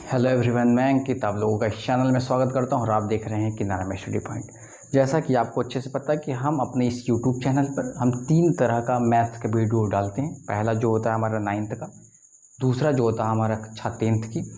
Hello everyone, मैं अंकित आप लोगों का इस चैनल में स्वागत करता हूं और आप देख रहे हैं किनारा में स्टडी पॉइंट। जैसा कि आपको अच्छे से पता है कि हम अपने इस यूट्यूब चैनल पर हम 3 तरह का मैथ्स का वीडियो डालते हैं। पहला जो होता है हमारा 9th का, दूसरा जो होता है हमारा कक्षा 10th की,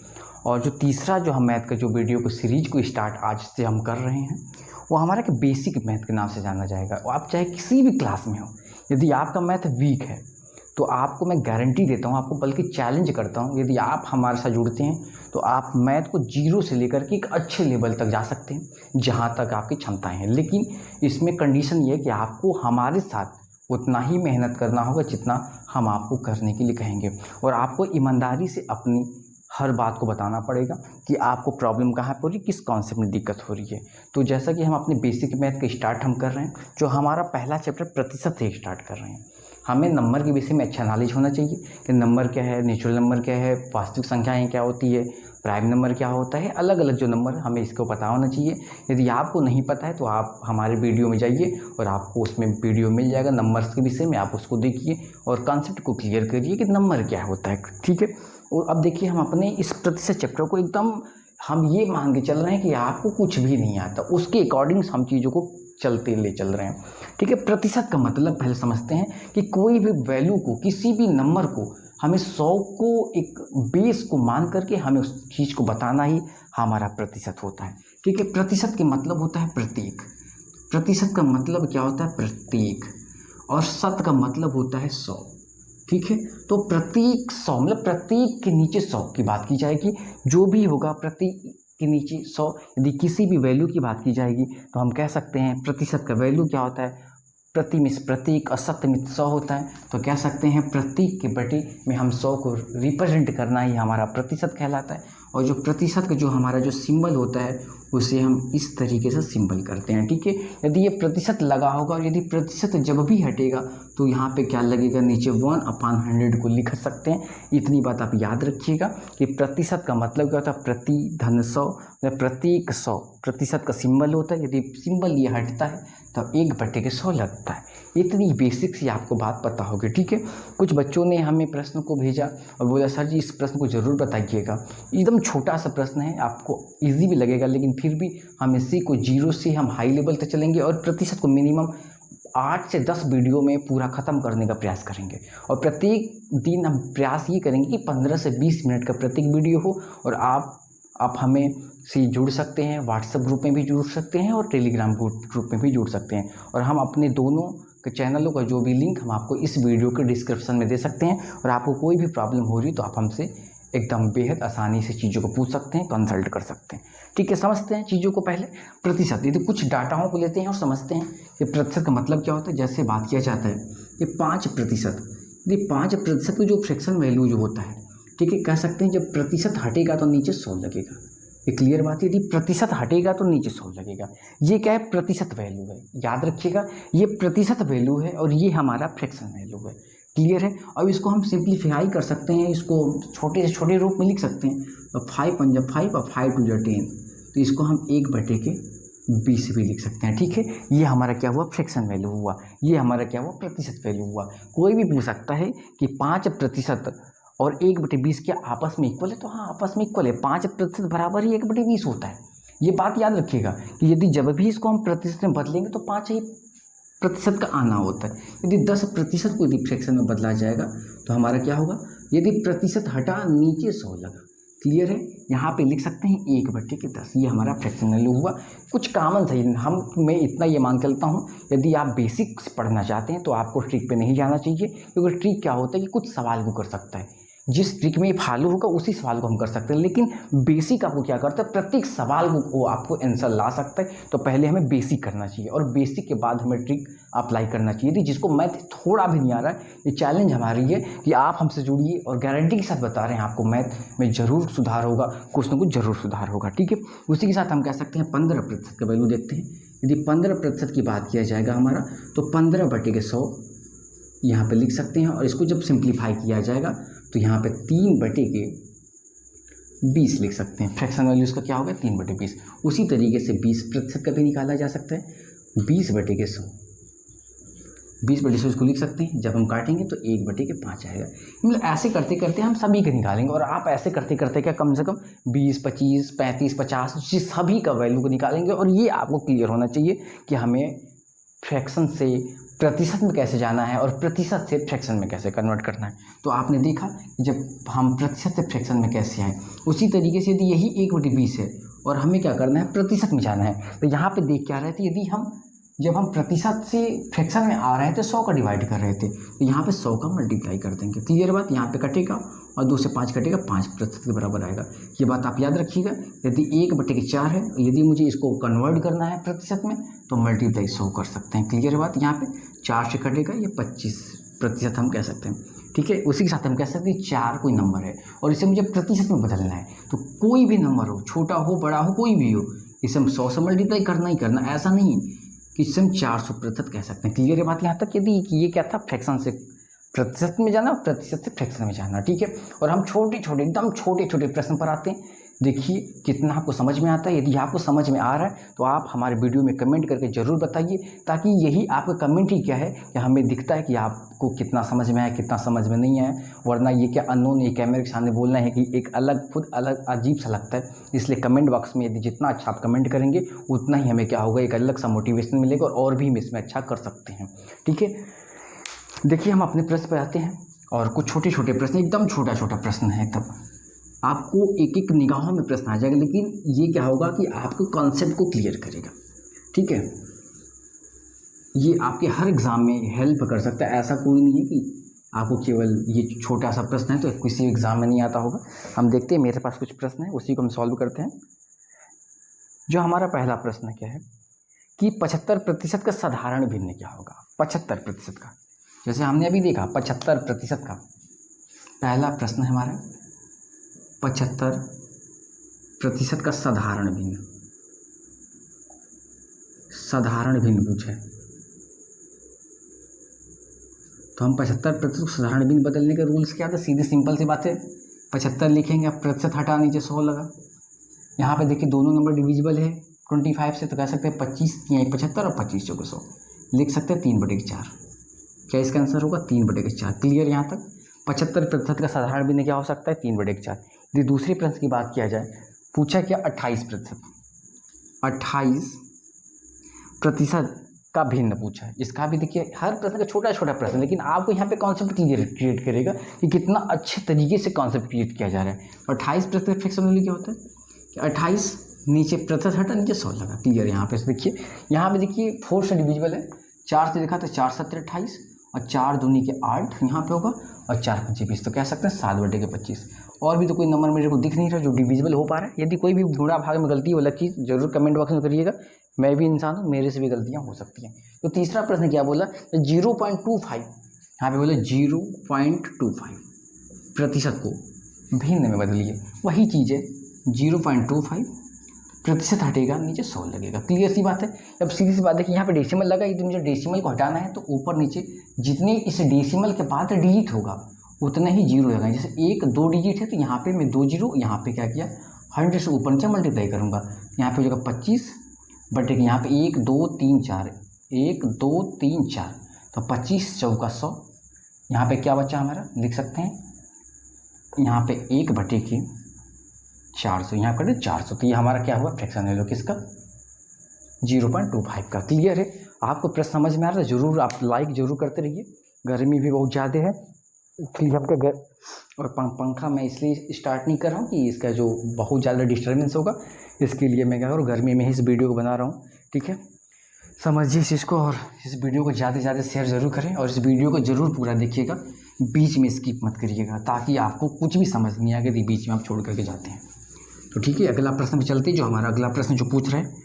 और जो तीसरा जो हम मैथ का जो वीडियो को सीरीज को स्टार्ट आज से हम कर रहे हैं वो हमारा कि बेसिक मैथ के नाम से जाना जाएगा। आप चाहे किसी भी क्लास में हो, यदि आपका मैथ वीक है तो आपको मैं गारंटी देता हूँ, आपको बल्कि चैलेंज करता हूँ, यदि आप हमारे साथ जुड़ते हैं तो आप मैथ को जीरो से लेकर के एक अच्छे लेवल तक जा सकते हैं जहाँ तक आपकी क्षमताएं हैं। लेकिन इसमें कंडीशन ये है कि आपको हमारे साथ उतना ही मेहनत करना होगा जितना हम आपको करने के लिए कहेंगे, और आपको ईमानदारी से अपनी हर बात को बताना पड़ेगा कि आपको प्रॉब्लम कहाँ पर हो रही है, किस कॉन्सेप्ट में दिक्कत हो रही है। तो जैसा कि हम अपने बेसिक मैथ का स्टार्ट हम कर रहे हैं, जो हमारा पहला चैप्टर प्रतिशत से स्टार्ट कर रहे हैं। हमें नंबर के विषय में अच्छा नॉलेज होना चाहिए कि नंबर क्या है, नेचुरल नंबर क्या है, वास्तविक संख्याएं क्या होती है, प्राइम नंबर क्या होता है, अलग अलग जो नंबर हमें इसको पता होना चाहिए। यदि आपको नहीं पता है तो आप हमारे वीडियो में जाइए और आपको उसमें वीडियो मिल जाएगा नंबर्स के विषय में, आप उसको देखिए और कॉन्सेप्ट को क्लियर करिए कि नंबर क्या होता है। ठीक है। और अब देखिए, हम अपने इस प्रतिशत चैप्टर को एकदम हम ये मान के चल रहे हैं कि आपको कुछ भी नहीं आता, उसके अकॉर्डिंग हम चीज़ों को चलते ले चल रहे हैं। ठीक है। प्रतिशत का मतलब पहले समझते हैं कि कोई भी वैल्यू को, किसी भी नंबर को हमें 100 को एक बेस को मान करके हमें उस चीज़ को बताना ही हमारा प्रतिशत होता है। ठीक है। प्रतिशत के मतलब होता है प्रतीक। प्रतिशत का मतलब क्या होता है? प्रतीक। और शत का मतलब होता है 100। ठीक है। तो प्रतीक 100 मतलब प्रतीक के नीचे 100 की बात की जाएगी, जो भी होगा प्रतीक के नीचे 100। यदि किसी भी वैल्यू की बात की जाएगी तो हम कह सकते हैं प्रतिशत का वैल्यू क्या होता है? प्रति में प्रतीक और शत में 100 होता है, तो कह सकते हैं प्रतीक के बटे में हम 100 को रिप्रेजेंट करना ही हमारा प्रतिशत कहलाता है। और जो प्रतिशत का जो हमारा जो सिंबल होता है उसे हम इस तरीके से सिंबल करते हैं। ठीक है। यदि ये प्रतिशत लगा होगा और यदि प्रतिशत जब भी हटेगा तो यहाँ पे क्या लगेगा? नीचे 1/100 को लिख सकते हैं। इतनी बात आप याद रखिएगा कि प्रतिशत का मतलब क्या होता है? प्रति धन 100, प्रतीक 100 प्रतिशत का सिंबल होता है। यदि सिंबल ये हटता है तो 1/100 लगता है। इतनी बेसिक सी आपको बात पता होगी। ठीक है। कुछ बच्चों ने हमें प्रश्न को भेजा और बोला सर जी इस प्रश्न को ज़रूर बताइएगा। एकदम छोटा सा प्रश्न है, आपको इजी भी लगेगा, लेकिन फिर भी हम इसी को जीरो से हम हाई लेवल तक चलेंगे और प्रतिशत को मिनिमम 8 से 10 वीडियो में पूरा ख़त्म करने का प्रयास करेंगे। और प्रत्येक दिन हम प्रयास ये करेंगे कि 15 से 20 मिनट का प्रत्येक वीडियो हो। और आप हमें से जुड़ सकते हैं, व्हाट्सएप ग्रुप में भी जुड़ सकते हैं और टेलीग्राम ग्रुप में भी जुड़ सकते हैं। और हम अपने दोनों के चैनलों का जो भी लिंक हम आपको इस वीडियो के डिस्क्रिप्शन में दे सकते हैं। और आपको कोई भी प्रॉब्लम हो रही तो आप हमसे एकदम बेहद आसानी से चीज़ों को पूछ सकते हैं, कंसल्ट कर सकते हैं। ठीक है। समझते हैं चीज़ों को। पहले प्रतिशत, यदि कुछ डाटाओं को लेते हैं और समझते हैं कि प्रतिशत का मतलब क्या होता है। जैसे बात किया जाता है कि 5%, यदि 5% की जो फ्रैक्शन वैल्यू जो होता है, ठीक है, कह सकते हैं जब प्रतिशत हटेगा तो नीचे 100 लगेगा। ये क्लियर बात है। यदि प्रतिशत हटेगा तो नीचे 100 लगेगा। ये क्या है? प्रतिशत वैल्यू है। याद रखिएगा, ये प्रतिशत वैल्यू है और ये हमारा फ्रैक्शन वैल्यू है। क्लियर है। अब इसको हम सिंप्लीफाई कर सकते हैं, इसको छोटे से छोटे रूप में लिख सकते हैं। तो 5 पंजा 5 और 5 टू 10, तो इसको हम 1/20 भी लिख सकते हैं। ठीक है। ये हमारा क्या हुआ? फ्रैक्शन वैल्यू हुआ। ये हमारा क्या हुआ? प्रतिशत वैल्यू हुआ। कोई भी पूछ सकता है कि 5% और 1/20 क्या आपस में इक्वल है? तो हाँ, आपस में इक्वल है। 5% बराबर ही 1/20 होता है। ये बात याद रखिएगा कि यदि जब भी इसको हम प्रतिशत में बदलेंगे तो 5 ही प्रतिशत का आना होता है। यदि 10% को यदि फ्रैक्शन में बदला जाएगा तो हमारा क्या होगा? यदि प्रतिशत हटा नीचे 100 लगा। क्लियर है। यहाँ पे लिख सकते हैं 1/10। ये हमारा फ्रैक्शन वैल्यू हुआ। कुछ कॉमन सही मैं इतना ये मान चलता हूँ, यदि आप बेसिक्स पढ़ना चाहते हैं तो आपको ट्रिक पे नहीं जाना चाहिए, क्योंकि ट्रिक क्या होता है कि कुछ सवाल को कर सकता है। जिस ट्रिक में फॉलो होगा उसी सवाल को हम कर सकते हैं, लेकिन बेसिक आपको क्या करता है? प्रत्येक सवाल को वो आपको आंसर ला सकता है। तो पहले हमें बेसिक करना चाहिए और बेसिक के बाद हमें ट्रिक अप्लाई करना चाहिए। यदि जिसको मैथ थोड़ा भी नहीं आ रहा है, ये चैलेंज हमारी है कि आप हमसे जुड़िए और गारंटी के साथ बता रहे हैं आपको मैथ में ज़रूर सुधार होगा, कुछ ना कुछ ज़रूर सुधार होगा। ठीक है। उसी के साथ हम कह सकते हैं 15% का वैल्यू देखते हैं। यदि 15% की बात किया जाएगा हमारा, तो 15/100 यहाँ पे लिख सकते हैं। और इसको जब सिंप्लीफाई किया जाएगा तो यहाँ पे 3/20 लिख सकते हैं। फ्रैक्शन वैल्यू इसका क्या होगा? 3/20। उसी तरीके से 20% का भी निकाला जा सकता है। 20/100 20/100 इसको लिख सकते हैं। जब हम काटेंगे तो 1/5 आएगा। मतलब ऐसे करते करते हम सभी का निकालेंगे, और आप ऐसे करते करते क्या कम से कम 20, 25, 35, 50 ये सभी का वैल्यू को निकालेंगे। और ये आपको क्लियर होना चाहिए कि हमें फ्रैक्शन से प्रतिशत में कैसे जाना है और प्रतिशत से फ्रैक्शन में कैसे कन्वर्ट करना है। तो आपने देखा कि जब हम प्रतिशत से फ्रैक्शन में कैसे आए, उसी तरीके से यदि यही 1/20 है और हमें क्या करना है, प्रतिशत में जाना है, तो यहाँ पे देख क्या रहे थे, यदि हम जब हम प्रतिशत से फ्रैक्शन में आ रहे थे 100 का डिवाइड कर रहे थे, तो यहाँ पे 100 का मल्टीप्लाई कर देंगे। क्लियर बात, यहाँ पे कटेगा और 2 से 5 कटेगा, 5% के बराबर आएगा। ये बात आप याद रखिएगा। यदि 1/4 है, यदि मुझे इसको कन्वर्ट करना है प्रतिशत में, तो मल्टीप्लाई 100 कर सकते हैं। क्लियर बात, यहाँ पे 4 से कटेगा, ये 25% हम कह सकते हैं। ठीक है, उसी के साथ हम कह सकते हैं 4 कोई नंबर है और इसे मुझे प्रतिशत में बदलना है, तो कोई भी नंबर हो, छोटा हो बड़ा हो कोई भी हो, इसे हम 100 से मल्टीप्लाई करना ही करना, ऐसा नहीं कि इसे हम 400% कह सकते हैं। क्लियर है बात यहाँ तक। यदि ये क्या था, फ्रैक्शन से प्रतिशत में जाना और प्रतिशत से फ्रैक्शन में जाना। ठीक है, और हम छोटे छोटे एकदम छोटे छोटे प्रश्न पर आते हैं। देखिए कितना आपको समझ में आता है। यदि आपको समझ में आ रहा है तो आप हमारे वीडियो में कमेंट करके ज़रूर बताइए, ताकि यही आपका कमेंट ही क्या है कि हमें दिखता है कि आपको कितना समझ में आया, कितना समझ में नहीं आया। वरना ये क्या अननोन ये कैमरे के सामने बोलना है कि एक अलग खुद अलग अजीब सा लगता है। इसलिए कमेंट बॉक्स में यदि जितना अच्छा आप कमेंट करेंगे उतना ही हमें क्या होगा, एक अलग सा मोटिवेशन मिलेगा और भी हम इसमें अच्छा कर सकते हैं। ठीक है, देखिए हम अपने प्रश्न पर आते हैं और कुछ छोटे छोटे प्रश्न, एकदम छोटा छोटा प्रश्न है, तब आपको एक एक निगाहों में प्रश्न आ जाएगा, लेकिन ये क्या होगा कि आपको कॉन्सेप्ट को क्लियर करेगा। ठीक है, ये आपके हर एग्ज़ाम में हेल्प कर सकता है। ऐसा कोई नहीं है कि आपको केवल ये छोटा सा प्रश्न है तो किसी एग्ज़ाम में नहीं आता होगा। हम देखते हैं, मेरे पास कुछ प्रश्न है, उसी को हम सॉल्व करते हैं। जो हमारा पहला प्रश्न क्या है कि 75% का साधारण भिन्न क्या होगा। 75% का, जैसे हमने अभी देखा 75% का पहला प्रश्न है हमारा 75% का साधारण भिन्न। साधारण भिन्न पूछे तो हम 75% साधारण भिन्न बदलने के रूल्स क्या था, सीधी सिंपल सी बात है। 75 लिखेंगे, अब प्रतिशत हटा नीचे 100 लगा। यहाँ पे देखिए दोनों नंबर डिविजिबल है 25 से, तो कह सकते हैं 25 या 75 और 25 चौके 100 लिख सकते हैं 3/4। क्या इसका आंसर होगा 3/4। क्लियर यहाँ तक। 75% का साधारण भिन्न क्या हो सकता है 3/4। यदि दूसरे प्रश्न की बात किया जाए, पूछा क्या 28%। 28% का भिन्न पूछा है। इसका भी देखिए हर प्रश्न का छोटा छोटा प्रश्न, लेकिन आपको यहाँ पे कॉन्सेप्ट क्रिएट करेगा कि कितना अच्छे तरीके से कॉन्सेप्ट क्रिएट किया जा रहा है। 28% फ्रैक्शन वैल्यू क्या होता है कि 28 नीचे प्रतिशत हटा नीचे 100 लगा। क्लियर यहाँ पे देखिए, यहाँ पे देखिए 4 से डिविजिबल है, 4 से देखा तो 4 7 28 और 4 दूनी के 8 यहाँ पे होगा और 4 5 20, तो कह सकते हैं 7/25। और भी तो कोई नंबर मेरे को दिख नहीं रहा जो डिविजिबल हो पा रहा है। यदि कोई भी गुणा भाग में गलती हो, अलग चीज़ जरूर कमेंट बॉक्स में करिएगा। मैं भी इंसान हूँ, मेरे से भी गलतियाँ हो सकती हैं। तो तीसरा प्रश्न क्या बोला, 0.25, यहाँ पे बोला 0.25 प्रतिशत को भिन्न में बदलिए। वही चीज़ है 0.25 प्रतिशत हटेगा नीचे 100 लगेगा। क्लियर सी बात है। अब सीधी सी बात है कि यहाँ पे डेसिमल लगा, यदि मुझे डेसिमल को हटाना है तो ऊपर नीचे जितने इस डेसिमल के बाद डिजिट होगा उतना ही जीरो लगा। जैसे 1 2 डिजिट है तो यहाँ पे मैं 2 जीरो यहाँ पे क्या किया 100 से ऊपर नीचे मल्टीप्लाई करूँगा। यहाँ पे हो जाएगा 25 बटे यहाँ पे 1 2 3 4 1 2 3 4, तो 25 चौका 100। यहाँ पे क्या बचा हमारा, लिख सकते हैं यहाँ पे 1/400, यहाँ पर 400, तो ये हमारा क्या हुआ फ्रैक्शन वैल्यू किसका 0.25 का। क्लियर है। आपको प्रश्न समझ में आ रहा है, ज़रूर आप लाइक ज़रूर करते रहिए। गर्मी भी बहुत ज़्यादा है, इसलिए हमका और पंखा मैं इसलिए स्टार्ट नहीं कर रहा हूँ कि इसका जो बहुत ज़्यादा डिस्टर्बेंस होगा, इसके लिए मैं क्या करूँ गर्मी में ही इस वीडियो को बना रहा हूँ। ठीक है, समझिए इस चीज़ को और इस वीडियो को ज़्यादा से ज़्यादा शेयर ज़रूर करें और इस वीडियो को ज़रूर पूरा देखिएगा, बीच में स्किप मत करिएगा, ताकि आपको कुछ भी समझ नहीं आएगा यदि बीच में आप छोड़ करके जाते हैं। तो ठीक है, अगला प्रश्न पे चलते हैं। जो हमारा अगला प्रश्न जो पूछ रहे हैं,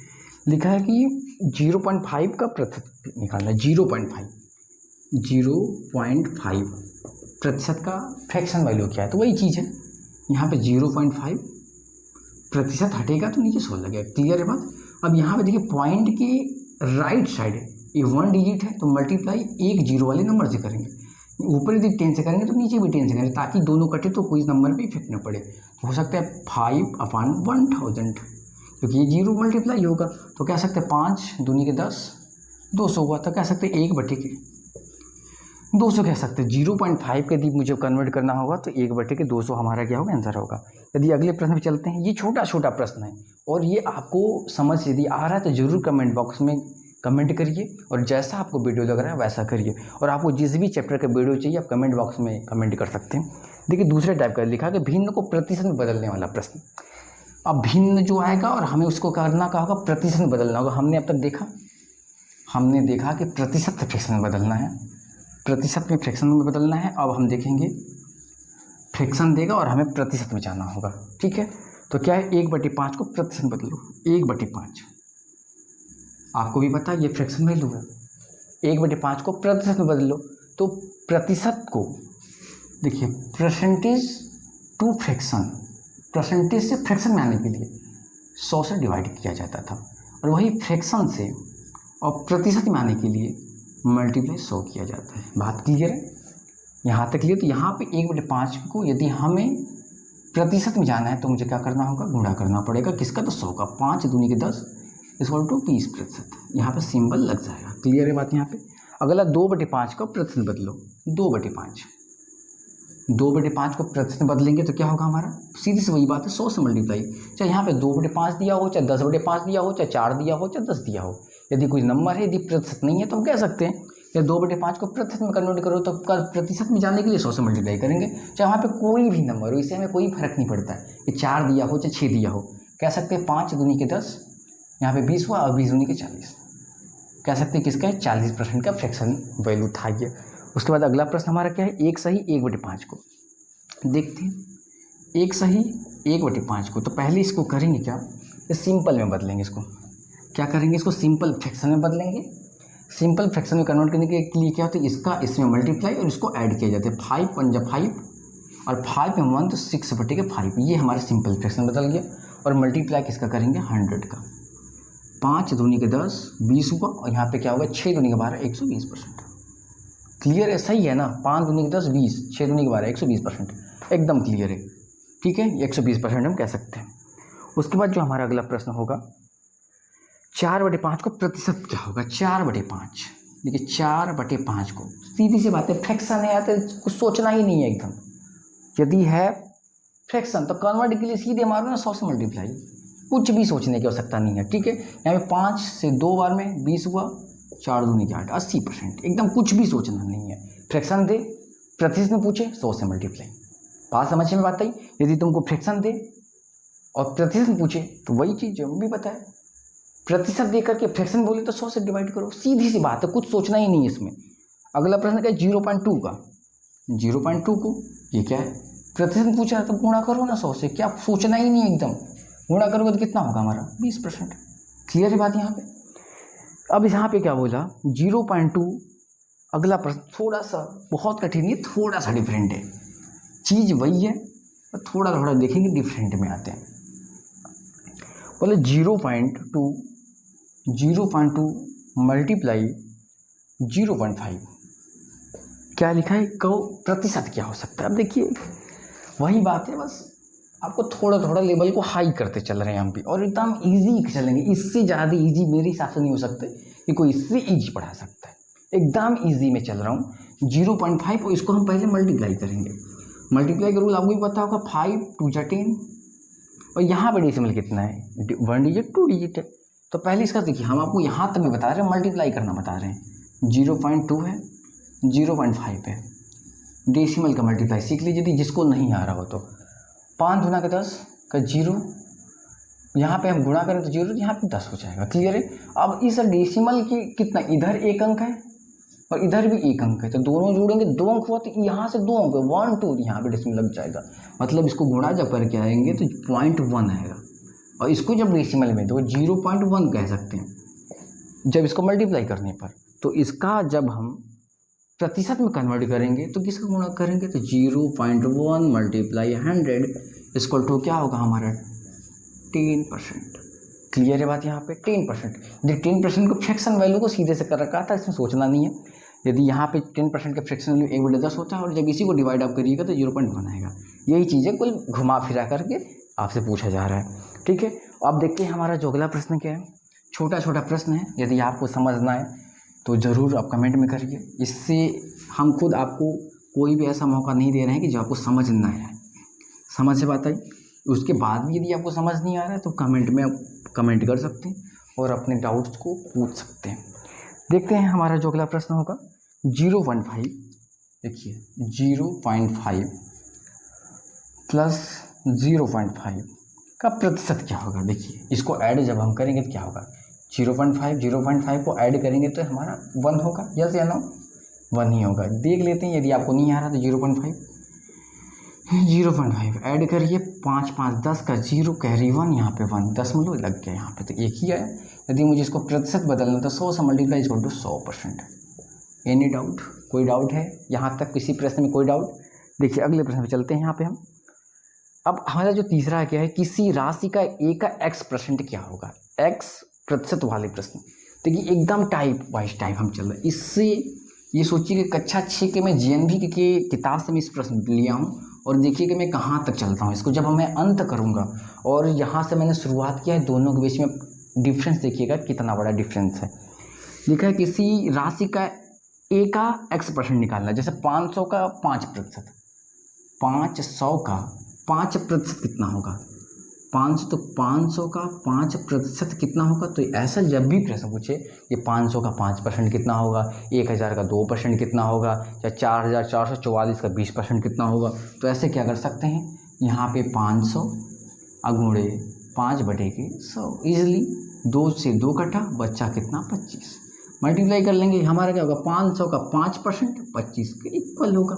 लिखा है कि 0.5 का प्रतिशत निकालना है। 0.5 प्रतिशत का फ्रैक्शन वैल्यू क्या है, तो वही चीज़ है। यहाँ पे 0.5 प्रतिशत हटेगा तो नीचे 100 लगेगा। क्लियर है बात। अब यहाँ पे देखिए पॉइंट के राइट साइड ये 1 डिजिट है, तो मल्टीप्लाई 1 जीरो वाले नंबर से करेंगे। ऊपर यदि 10 से करेंगे तो नीचे भी 10 से करेंगे, ताकि दोनों कटे तो कोई नंबर पे इफेक्ट न पड़े। तो हो सकता है 5/1000, क्योंकि ये 0 मल्टीप्लाई होगा, तो कह सकते हैं 5 दूनी के 10 200 हुआ, तो कह सकते हैं 1/1000 200 कह सकते हैं। 0.5 के यदि मुझे कन्वर्ट करना होगा तो 1/200 हमारा क्या होगा, आंसर होगा। यदि अगले प्रश्न पे चलते हैं, ये छोटा छोटा प्रश्न है और ये आपको समझ यदि आ रहा है तो ज़रूर कमेंट बॉक्स में कमेंट करिए और जैसा आपको वीडियो लग रहा है वैसा करिए। और आपको जिस भी चैप्टर का वीडियो चाहिए आप कमेंट बॉक्स में कमेंट कर सकते हैं। देखिए दूसरे टाइप का लिखा कि भिन्न को प्रतिशत में बदलने वाला प्रश्न। अब भिन्न जो आएगा और हमें उसको करना क्या होगा, प्रतिशत में बदलना होगा। हमने अब तक देखा कि प्रतिशत से फ्रैक्शन में बदलना है, प्रतिशत में फ्रैक्शन में बदलना है। अब हम देखेंगे फ्रैक्शन देगा और हमें प्रतिशत में जाना होगा। ठीक है, तो क्या है, 1/5 को प्रतिशत बदलो। 1/5 आपको भी पता है ये फ्रैक्शन वैल्यू है। 1/5 को प्रतिशत में बदलो तो प्रतिशत को देखिए परसेंटेज टू फ्रैक्शन, परसेंटेज से फ्रैक्शन में आने के लिए 100 से डिवाइड किया जाता था और वही फ्रैक्शन से और प्रतिशत में आने के लिए मल्टीप्लाई 100 किया जाता है। बात क्लियर है यहाँ तक क्लियर। तो यहाँ पे 1/5 को यदि हमें प्रतिशत में जाना है तो मुझे क्या करना होगा, गुणा करना पड़ेगा किसका, तो 100 का। 5 दूनी के 10 इक्वल टू 20%। यहाँ पे सिंबल लग जाएगा। क्लियर है बात यहाँ पे। अगला 2/5 को प्रतिशत बदलो। 2/5 को प्रतिशत बदलेंगे तो क्या होगा हमारा, सीधी से वही बात है, 100 से मल्टीप्लाई। चाहे यहाँ पे 2/5 दिया हो, चाहे 10/5 दिया हो, चाहे 4 दिया हो, चाहे 10 दिया हो। यदि कोई नंबर है, यदि प्रतिशत नहीं है तो हम कह सकते हैं या 2/5 को प्रतिशत में कन्वर्ट करो तो प्रतिशत में जाने के लिए 100 से मल्टीप्लाई करेंगे। चाहे वहाँ पे कोई भी नंबर हो, इससे हमें कोई फर्क नहीं पड़ता है कि 4 दिया हो चाहे 6 दिया हो। कह सकते हैं 5 दूनी के 10, यहाँ पे 20 हुआ और 20 दूनी के 40। कह सकते हैं किसका है, 40% का फ्रैक्शन वैल्यू था ये। उसके बाद अगला प्रश्न हमारा क्या है, 1 सही 1/5 को देखते हैं। 1 सही 1/5 को तो पहले इसको करेंगे क्या, सिंपल में बदलेंगे। इसको क्या करेंगे, इसको सिंपल फ्रैक्शन में बदलेंगे। सिंपल फ्रैक्शन में कन्वर्ट करने के लिए क्या होता है, इसका इसमें मल्टीप्लाई और इसको ऐड किया जाता है। 5 × 5 और 5 में 1 तो 6/5। ये हमारा सिंपल फ्रैक्शन बदल गया। और मल्टीप्लाई किसका करेंगे, 100 का। 5 दूनी के 10 20 हुआ और यहाँ पे क्या होगा, 6 दूनी के 12 120%। क्लियर है, सही है ना। 5 दूनी के 10 20, 6 दूनी के 12 120%, एकदम क्लियर है। ठीक है, 120% हम कह सकते हैं। उसके बाद जो हमारा अगला प्रश्न होगा, 4/5 को प्रतिशत क्या होगा। 4/5 देखिए 4/5 को सीधी सी बात है, फ्रैक्शन है तो कुछ सोचना ही नहीं है एकदम। यदि है फ्रैक्शन तो कन्वर्ट के लिए सीधे मारो ना 100 से मल्टीप्लाई, कुछ भी सोचने की आवश्यकता नहीं है। ठीक है, यहाँ पे 5 से 2 बार में 20 हुआ, 4 दूनी के 8 80%, एकदम कुछ भी सोचना नहीं है। फ्रैक्शन दे, प्रतिशत में पूछे 100 से मल्टीप्लाई। बात समझ में बात आई। यदि तुमको फ्रैक्शन दे और प्रतिशत में पूछे तो वही चीज़ जो भी बताए, प्रतिशत दे करके फ्रैक्शन बोले तो 100 से डिवाइड करो, सीधी सी बात है, कुछ सोचना ही नहीं है इसमें। अगला प्रश्न क्या है, 0.2 का। 0.2 को ये क्या है, प्रतिशत पूछा है तो गुणा करो ना 100 से, क्या सोचना ही नहीं है एकदम। गुणा करोगे तो कितना होगा हमारा, 20%। क्लियर है बात यहाँ पे। अब यहाँ पे क्या बोला, 0.2। अगला प्रश्न थोड़ा सा बहुत कठिन है, थोड़ा सा डिफरेंट है, चीज़ वही है और थोड़ा थोड़ा देखेंगे डिफरेंट में आते हैं। बोले 0.2 मल्टीप्लाई 0.5 क्या लिखा है, कहो प्रतिशत क्या हो सकता है। अब देखिए वही बात है, बस आपको थोड़ा थोड़ा लेवल को हाई करते चल रहे हैं हम भी, और एकदम इजी चलेंगे। इससे ज़्यादा इजी मेरे हिसाब से नहीं हो सकते कि कोई इससे इजी पढ़ा सकता है। एकदम इजी में चल रहा हूँ। 0.5 और इसको हम पहले मल्टीप्लाई करेंगे। मल्टीप्लाई का रूल आपको भी पता होगा, 5 2 जा 10 और यहाँ पे डेसिमल कितना है, 1 डिजिट 2 डिजिट है। तो पहले इसका देखिए, हम आपको यहाँ तक भी बता रहे हैं, मल्टीप्लाई करना बता रहे हैं। 0.2 है, 0.5 है, डेसिमल का मल्टीप्लाई सीख लीजिए यदि जिसको नहीं आ रहा हो तो। 5 दूना का 10 का 0, यहाँ पे हम गुणा करें तो 0, यहाँ पे 10 हो जाएगा। क्लियर है। अब इस डेसिमल की कितना, इधर 1 अंक है और इधर भी 1 अंक है, तो दोनों जोड़ेंगे 2 अंक हुआ, तो यहाँ से 2 अंक 1 2 यहाँ पे डेसिमल लग जाएगा। मतलब इसको गुणा जब करके आएंगे तो 0.1 आएगा, और इसको जब डेसिमल में तो 0.1 कह सकते हैं जब इसको मल्टीप्लाई करने पर। तो इसका जब हम प्रतिशत में कन्वर्ट करेंगे तो किसका गुणा करेंगे, तो 0.1 मल्टीप्लाई 100 इक्वल टू क्या होगा हमारा, 10%। क्लियर है बात यहाँ पे, 10%। यदि 10% को फ्रैक्शन वैल्यू को सीधे से कर रखा था, इसमें सोचना नहीं है। यदि यहाँ पे 10% का फ्रैक्शन वैल्यू 1/10 होता है और जब इसी को डिवाइड आप करिएगा तो 0.1 आएगा। यही चीज़ें कुल घुमा फिरा करके आपसे पूछा जा रहा है। ठीक है, अब देखते हैं हमारा जो अगला प्रश्न क्या है। छोटा छोटा प्रश्न है, यदि आपको समझना है तो ज़रूर आप कमेंट में करिए, इससे हम खुद आपको कोई भी ऐसा मौका नहीं दे रहे हैं कि जो आपको समझ ना आए। समझ से बात आई। उसके बाद भी यदि आपको समझ नहीं आ रहा है तो कमेंट में आप कमेंट कर सकते हैं और अपने डाउट्स को पूछ सकते हैं। देखते हैं हमारा जो अगला प्रश्न होगा 0.5। देखिए 0.5 प्लस 0.5 का प्रतिशत क्या होगा। देखिए इसको ऐड जब हम करेंगे तो क्या होगा, 0.5 को ऐड करेंगे तो हमारा 1 होगा। यस या नो, 1 ही होगा। देख लेते हैं, यदि आपको नहीं आ रहा तो 0.5 ऐड करिए, 5 5 10 का 0 कैरी 1, यहाँ पे 1 दशमलव लग गया, यहाँ पे तो एक ही आया। यदि मुझे इसको प्रतिशत बदलना तो 100 से multiply equal to 100%। Any doubt, कोई डाउट है यहाँ तक किसी प्रश्न में, कोई डाउट? देखिए अगले प्रश्न पे चलते हैं। यहाँ पे हम अब हमारा जो तीसरा क्या है, किसी राशि का ए का x% क्या होगा। x प्रतिशत वाले प्रश्न। देखिए एकदम टाइप वाइज टाइप हम चल रहे हैं। इससे ये सोचिए कि कक्षा 6 के मैं GNV की किताब से मैं इस प्रश्न लिया हूँ और देखिए कि मैं कहाँ तक चलता हूँ इसको जब मैं अंत करूँगा। और यहाँ से मैंने शुरुआत किया है, दोनों के बीच में डिफरेंस देखिएगा कितना बड़ा डिफरेंस है। लिखा है किसी राशि का ए का x% निकालना, जैसे 500 का 5%, 500 का 5% कितना होगा, 500 तो 500 का 5% कितना होगा। तो ऐसा जब भी प्रश्न पूछे कि 500 का 5% कितना होगा, 1000 का 2% कितना होगा, या 4444 का 20% कितना होगा, तो ऐसे क्या कर सकते हैं, यहाँ पे 500 अगुणे 5/100 ईजिली 2 से 2 कटा, बच्चा कितना 25, मल्टीप्लाई कर लेंगे, हमारा क्या होगा 500 का 5% 25 के इक्वल होगा।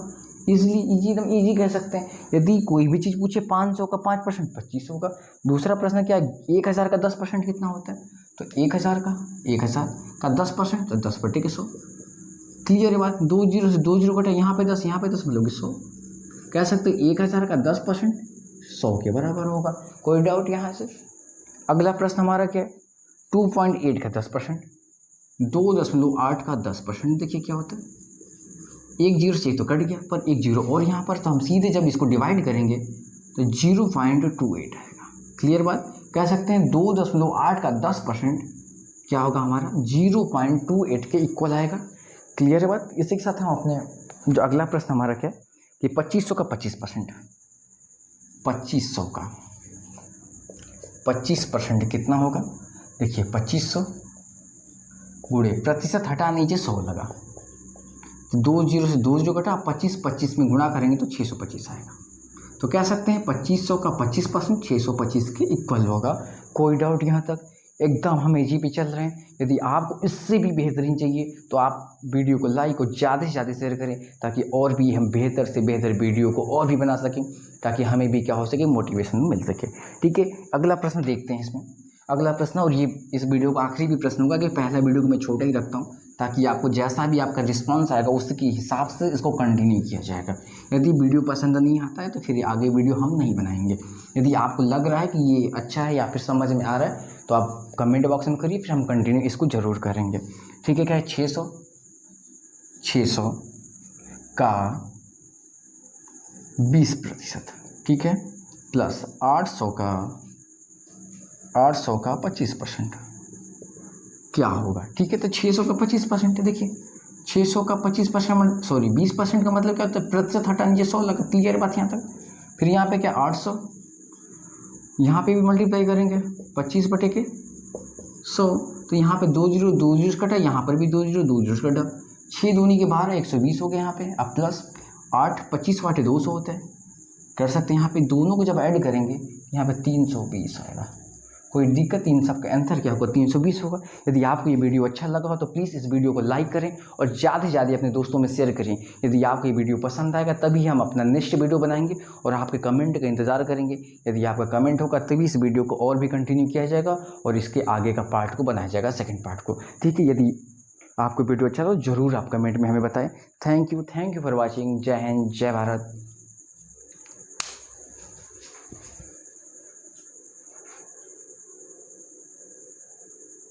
इजीली एकदम ईजी कह सकते हैं। यदि कोई भी चीज़ पूछे 500 का 5% 25 होगा। दूसरा प्रश्न क्या है, 1000 का 10% कितना होता है, तो 1000 का 10% तो 10/100। क्लियर है बात। 2 0 से 2 0 कटा, यहाँ पे 10 यहाँ पे 10 मतलब 100 कह सकते हैं। 1000 का 10% 100 के बराबर होगा। कोई डाउट यहाँ से? अगला प्रश्न हमारा क्या है, 2.8 का 10%, 2.8 का 10%। देखिए क्या होता है, 1 0 से तो कट गया पर 1 0 और यहाँ पर, तो हम सीधे जब इसको डिवाइड करेंगे तो 0.28 आएगा। क्लियर बात। कह सकते हैं 2.8 का 10% क्या होगा हमारा 0.28 के इक्वल आएगा। क्लियर है बात। इसी के साथ हम अपने जो अगला प्रश्न हमारा क्या है कि 2500 का 25%, 25% कितना होगा। देखिए 2500 गुणे प्रतिशत हटा नीचे 100 लगा, तो 2 0 से 2 0 कटा, 25 में गुणा करेंगे तो 625 आएगा। तो कह सकते हैं 2500 का 25% 625 के इक्वल होगा। कोई डाउट यहाँ तक? एकदम हम इजी पे चल रहे हैं। यदि आपको इससे भी बेहतरीन चाहिए तो आप वीडियो को लाइक और ज़्यादा से ज़्यादा शेयर करें, ताकि और भी हम बेहतर से बेहतर वीडियो को और भी बना सकें, ताकि हमें भी क्या हो सके, मोटिवेशन मिल सके। ठीक है, अगला प्रश्न देखते हैं इसमें। अगला प्रश्न, और ये इस वीडियो का आखिरी भी प्रश्न होगा कि पहला वीडियो को मैं छोटा ही रखता हूँ, ताकि आपको जैसा भी आपका रिस्पांस आएगा उसके हिसाब से इसको कंटिन्यू किया जाएगा। यदि वीडियो पसंद नहीं आता है तो फिर आगे वीडियो हम नहीं बनाएंगे। यदि आपको लग रहा है कि ये अच्छा है या फिर समझ में आ रहा है तो आप कमेंट बॉक्स में करिए, फिर हम कंटिन्यू इसको ज़रूर करेंगे। ठीक है, क्या है 600 का 20%, ठीक है, प्लस 800 का 25% क्या होगा। ठीक है, तो 600 का 25% है। देखिए 600 का 25% सॉरी 20% का मतलब क्या होता है, प्रतिशत हटा नीचे 100 लगा। क्लियर बात यहाँ तक। फिर यहाँ पे क्या 800, यहाँ पे भी मल्टीप्लाई करेंगे 25/100, तो यहाँ पे 2 0 कटा, यहाँ पर भी 2 0 कटा, 6 दूनी के 12 120 हो गया यहाँ पे। अब प्लस 8 25 वाटे 200 होता है, कर सकते हैं। यहाँ पे दोनों को जब ऐड करेंगे यहाँ पे 320 आएगा। कोई दिक्कत, इन सब का आंसर क्या होगा 320 होगा। यदि आपको ये वीडियो अच्छा लगा हो तो प्लीज़ इस वीडियो को लाइक करें और ज़्यादा से ज़्यादा अपने दोस्तों में शेयर करें। यदि आपको ये वीडियो पसंद आएगा तभी हम अपना नेक्स्ट वीडियो बनाएंगे और आपके कमेंट का इंतज़ार करेंगे। यदि आपका कमेंट होगा तभी इस वीडियो को और भी कंटिन्यू किया जाएगा और इसके आगे का पार्ट को बनाया जाएगा, सेकेंड पार्ट को। ठीक है, यदि आपको वीडियो अच्छा हो तो ज़रूर आप कमेंट में हमें बताएं। Thank you for watching. जय हिंद, जय भारत।